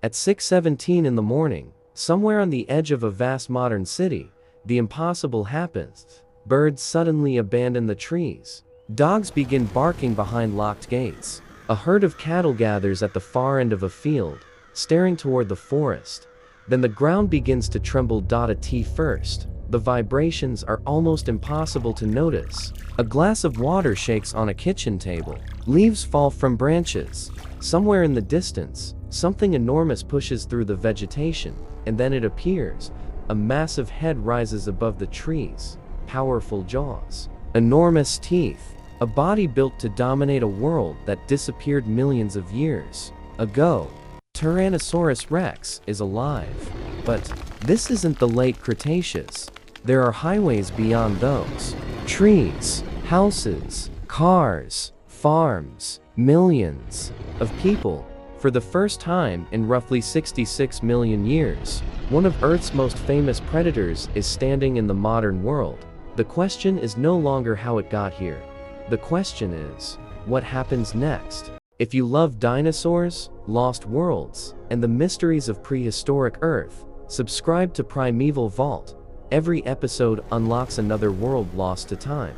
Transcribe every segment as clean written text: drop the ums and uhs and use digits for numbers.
At 6:17 in the morning, somewhere on the edge of a vast modern city, the impossible happens. Birds suddenly abandon the trees. Dogs begin barking behind locked gates. A herd of cattle gathers at the far end of a field, staring toward the forest. Then the ground begins to tremble. At first, the vibrations are almost impossible to notice. A glass of water shakes on a kitchen table. Leaves fall from branches. Somewhere in the distance, something enormous pushes through the vegetation, and then it appears. A massive head rises above the trees. Powerful jaws. Enormous teeth. A body built to dominate a world that disappeared millions of years ago. Tyrannosaurus rex is alive. But this isn't the late Cretaceous. There are highways beyond those. Trees, houses, cars, farms, millions of people. For the first time in roughly 66 million years, one of Earth's most famous predators is standing in the modern world. The question is no longer how it got here. The question is, what happens next? If you love dinosaurs, lost worlds, and the mysteries of prehistoric Earth, subscribe to Primeval Vault. Every episode unlocks another world lost to time.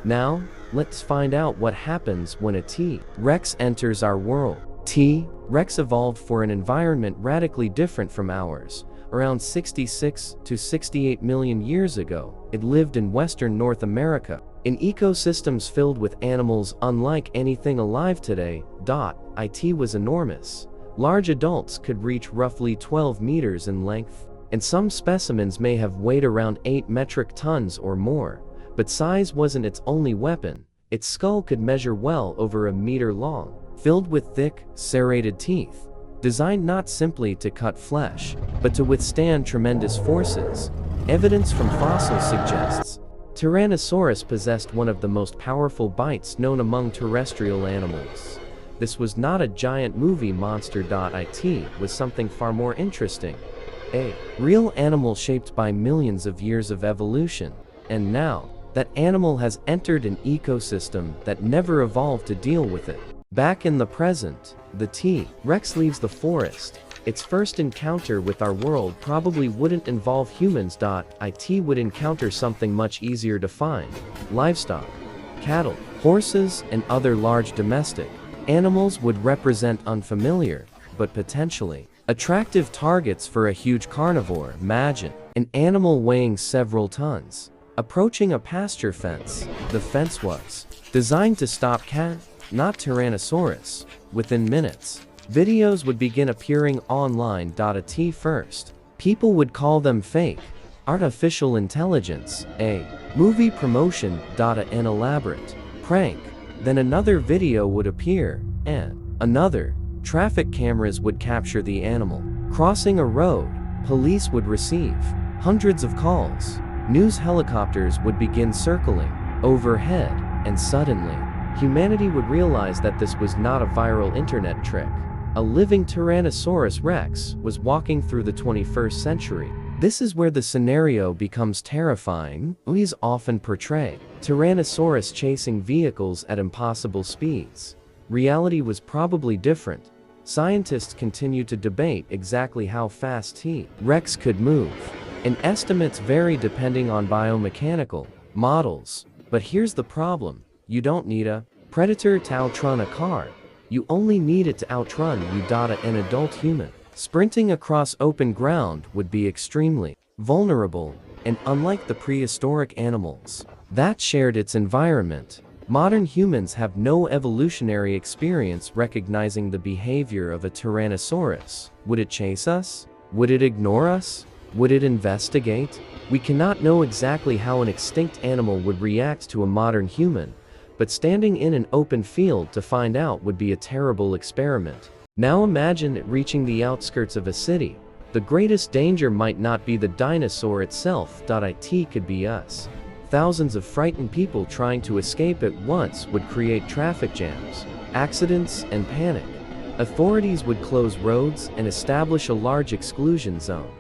Now, let's find out what happens when a T-Rex enters our world. T-Rex evolved for an environment radically different from ours. Around 66 to 68 million years ago, it lived in western North America, in ecosystems filled with animals unlike anything alive today. It was enormous. Large adults could reach roughly 12 meters in length, and some specimens may have weighed around 8 metric tons or more. But size wasn't its only weapon. Its skull could measure well over a meter long, filled with thick, serrated teeth, designed not simply to cut flesh, but to withstand tremendous forces. Evidence from fossils suggests Tyrannosaurus possessed one of the most powerful bites known among terrestrial animals. This was not a giant movie monster. It was something far more interesting. A real animal shaped by millions of years of evolution. And now, that animal has entered an ecosystem that never evolved to deal with it. Back in the present, the T-Rex leaves the forest. Its first encounter with our world probably wouldn't involve humans. It would encounter something much easier to find: livestock. Cattle, horses, and other large domestic animals would represent unfamiliar, but potentially attractive targets for a huge carnivore. Imagine an animal weighing several tons, approaching a pasture fence. The fence was designed to stop not Tyrannosaurus. Within minutes, videos would begin appearing online. At first, people would call them fake, artificial intelligence, a movie promotion, an elaborate prank. Then another video would appear, and another. Traffic cameras would capture the animal crossing a road. Police would receive hundreds of calls. News helicopters would begin circling overhead, and suddenly, humanity would realize that this was not a viral internet trick. A living Tyrannosaurus rex was walking through the 21st century. This is where the scenario becomes terrifying. Movies often portray Tyrannosaurus chasing vehicles at impossible speeds. Reality was probably different. Scientists continue to debate exactly how fast T-Rex could move, and estimates vary depending on biomechanical models. But here's the problem. You don't need a predator to outrun a car. You only need it to outrun you. An adult human sprinting across open ground would be extremely vulnerable, and unlike the prehistoric animals that shared its environment, modern humans have no evolutionary experience recognizing the behavior of a Tyrannosaurus. Would it chase us? Would it ignore us? Would it investigate? We cannot know exactly how an extinct animal would react to a modern human, but standing in an open field to find out would be a terrible experiment. Now imagine it reaching the outskirts of a city. The greatest danger might not be the dinosaur itself. It could be us. Thousands of frightened people trying to escape at once would create traffic jams, accidents, and panic. Authorities would close roads and establish a large exclusion zone.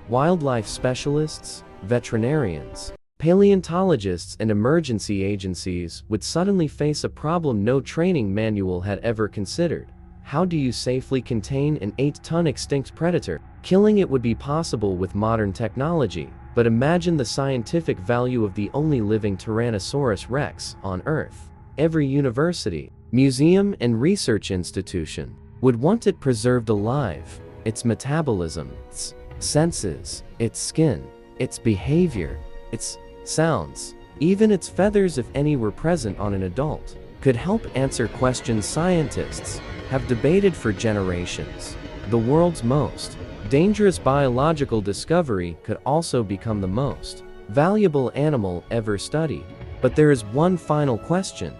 Wildlife specialists, veterinarians, paleontologists, and emergency agencies would suddenly face a problem no training manual had ever considered: How do you safely contain an 8-ton extinct predator? Killing it would be possible with modern technology, but imagine the scientific value of the only living Tyrannosaurus rex on Earth. Every university, museum, and research institution would want it preserved alive. Its metabolism, its senses, its skin, its behavior, its sounds, even its feathers, if any were present on an adult, could help answer questions scientists have debated for generations. The world's most dangerous biological discovery could also become the most valuable animal ever studied. But there is one final question.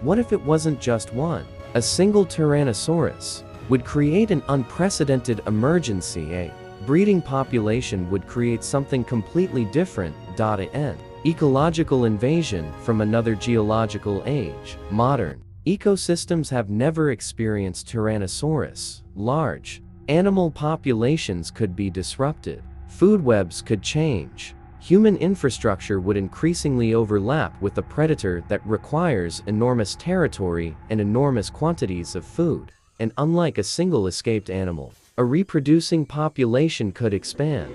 What if it wasn't just one? A single Tyrannosaurus would create an unprecedented emergency. A breeding population would create something completely different. An ecological invasion from another geological age. Modern ecosystems have never experienced Tyrannosaurus. Large animal populations could be disrupted. Food webs could change. Human infrastructure would increasingly overlap with a predator that requires enormous territory and enormous quantities of food. And unlike a single escaped animal, a reproducing population could expand.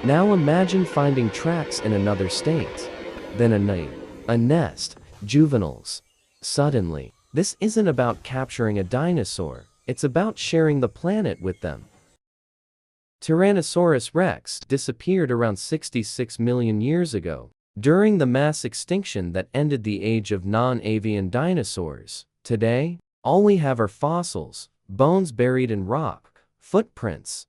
Now imagine finding tracks in another state, then a nest, juveniles. Suddenly, this isn't about capturing a dinosaur, it's about sharing the planet with them. Tyrannosaurus rex disappeared around 66 million years ago, during the mass extinction that ended the age of non-avian dinosaurs. Today, all we have are fossils, bones buried in rock, footprints,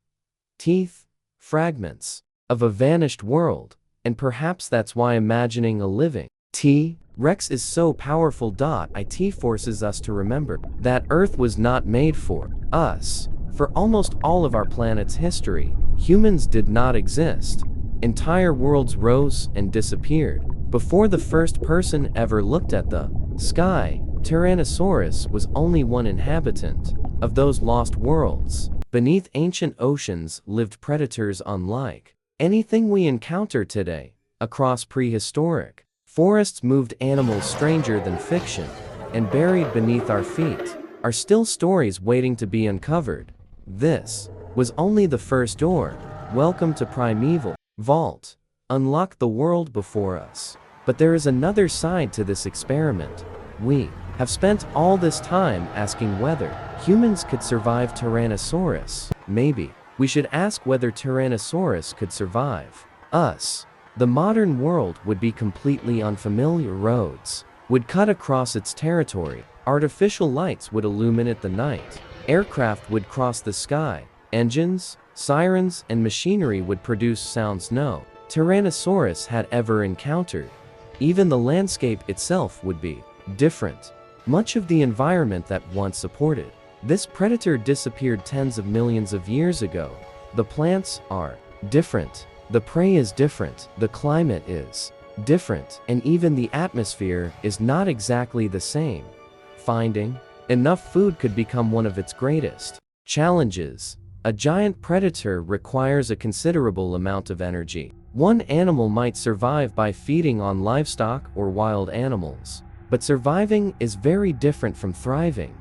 teeth, fragments of a vanished world, and perhaps that's why imagining a living T-Rex is so powerful. It forces us to remember that Earth was not made for us. For almost all of our planet's history, humans did not exist. Entire worlds rose and disappeared before the first person ever looked at the sky. Tyrannosaurus was only one inhabitant of those lost worlds. Beneath ancient oceans lived predators unlike anything we encounter today. Across prehistoric forests moved animals stranger than fiction, and buried beneath our feet are still stories waiting to be uncovered. This was only the first door. Welcome to Primeval Vault. Unlock the world before us. But there is another side to this experiment. We have spent all this time asking whether humans could survive Tyrannosaurus. Maybe we should ask whether Tyrannosaurus could survive us. The modern world would be completely unfamiliar. Roads would cut across its territory. Artificial lights would illuminate the night. Aircraft would cross the sky. Engines, sirens, and machinery would produce sounds no Tyrannosaurus had ever encountered. Even the landscape itself would be different. Much of the environment that once supported this predator disappeared tens of millions of years ago. The plants are different. The prey is different. The climate is different. And even the atmosphere is not exactly the same. Finding enough food could become one of its greatest challenges. A giant predator requires a considerable amount of energy. One animal might survive by feeding on livestock or wild animals, but surviving is very different from thriving.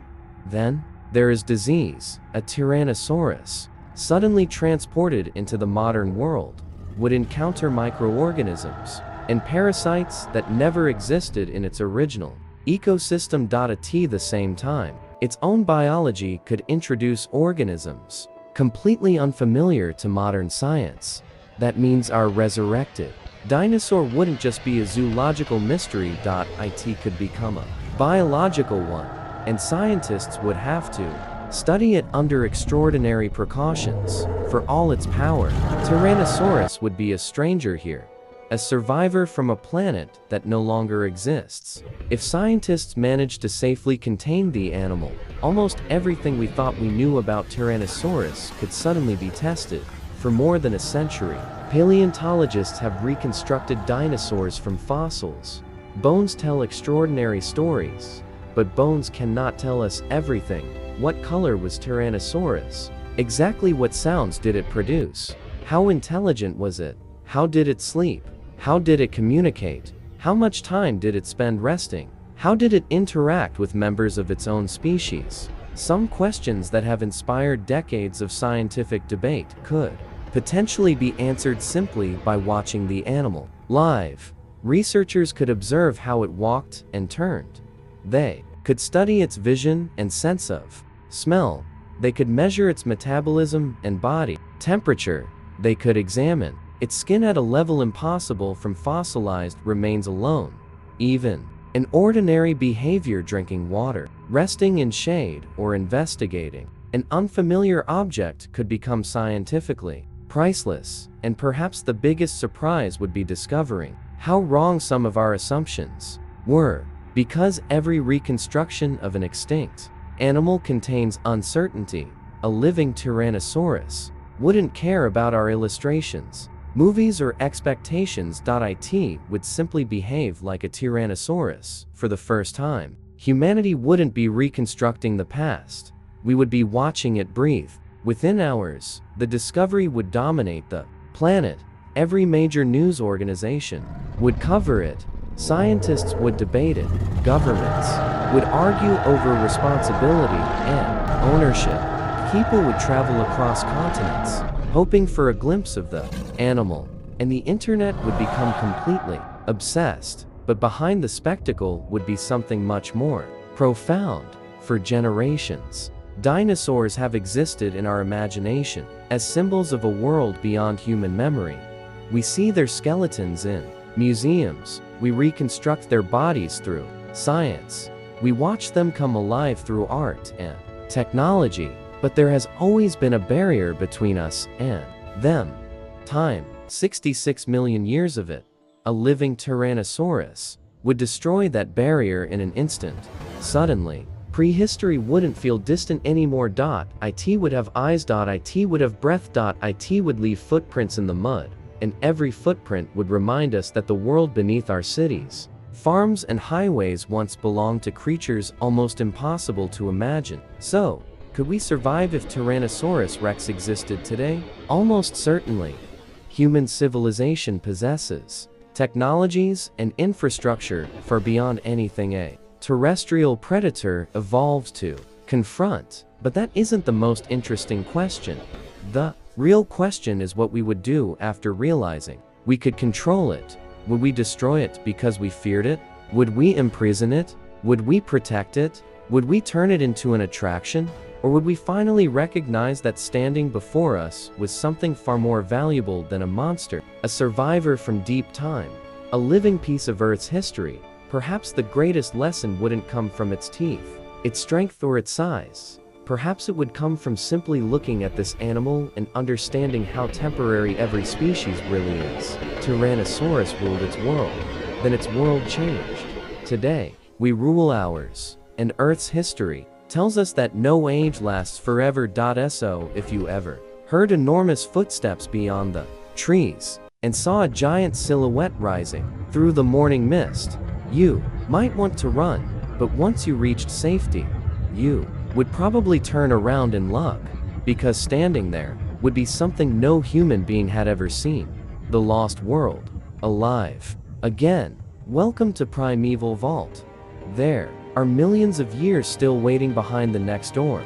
Then, there is disease. A Tyrannosaurus, suddenly transported into the modern world, would encounter microorganisms and parasites that never existed in its original ecosystem. At the same time, its own biology could introduce organisms completely unfamiliar to modern science. That means our resurrected dinosaur wouldn't just be a zoological mystery. It could become a biological one, and scientists would have to study it under extraordinary precautions. For all its power, Tyrannosaurus would be a stranger here, a survivor from a planet that no longer exists. If scientists managed to safely contain the animal, almost everything we thought we knew about Tyrannosaurus could suddenly be tested. For more than a century, paleontologists have reconstructed dinosaurs from fossils. Bones tell extraordinary stories, but bones cannot tell us everything. What color was Tyrannosaurus? Exactly what sounds did it produce? How intelligent was it? How did it sleep? How did it communicate? How much time did it spend resting? How did it interact with members of its own species? Some questions that have inspired decades of scientific debate could potentially be answered simply by watching the animal live. Researchers could observe how it walked and turned. They could study its vision and sense of smell. They could measure its metabolism and body temperature. They could examine its skin at a level impossible from fossilized remains alone. Even an ordinary behavior, drinking water, resting in shade, or investigating an unfamiliar object, could become scientifically priceless. And perhaps the biggest surprise would be discovering how wrong some of our assumptions were, because every reconstruction of an extinct animal contains uncertainty. A living Tyrannosaurus wouldn't care about our illustrations, movies, or expectations. It would simply behave like a Tyrannosaurus. For the first time, humanity wouldn't be reconstructing the past. We would be watching it breathe. Within hours, the discovery would dominate the planet. Every major news organization would cover it. Scientists would debate it. Governments would argue over responsibility and ownership. People would travel across continents, hoping for a glimpse of the animal, and the internet would become completely obsessed. But behind the spectacle would be something much more profound. For generations, dinosaurs have existed in our imagination as symbols of a world beyond human memory. We see their skeletons in museums. We reconstruct their bodies through science. We watch them come alive through art and technology. But there has always been a barrier between us and them. Time. 66 million years of it. A living Tyrannosaurus would destroy that barrier in an instant. Suddenly, prehistory wouldn't feel distant anymore. It would have eyes. It would have breath. It would leave footprints in the mud. And every footprint would remind us that the world beneath our cities, farms, and highways once belonged to creatures almost impossible to imagine. So, could we survive if Tyrannosaurus Rex existed today? Almost certainly. Human civilization possesses technologies and infrastructure far beyond anything a terrestrial predator evolved to confront. But that isn't the most interesting question. The real question is what we would do after realizing we could control it. Would we destroy it because we feared it? Would we imprison it? Would we protect it? Would we turn it into an attraction? Or would we finally recognize that standing before us was something far more valuable than a monster, a survivor from deep time, a living piece of Earth's history? Perhaps the greatest lesson wouldn't come from its teeth, its strength, or its size. Perhaps it would come from simply looking at this animal and understanding how temporary every species really is. Tyrannosaurus ruled its world, then its world changed. Today, we rule ours, and Earth's history tells us that no age lasts forever. So if you ever heard enormous footsteps beyond the trees and saw a giant silhouette rising through the morning mist, you might want to run. But once you reached safety, you would probably turn around in luck, because standing there would be something no human being had ever seen. The lost world, alive again. Welcome to Primeval Vault. There are millions of years still waiting behind the next door.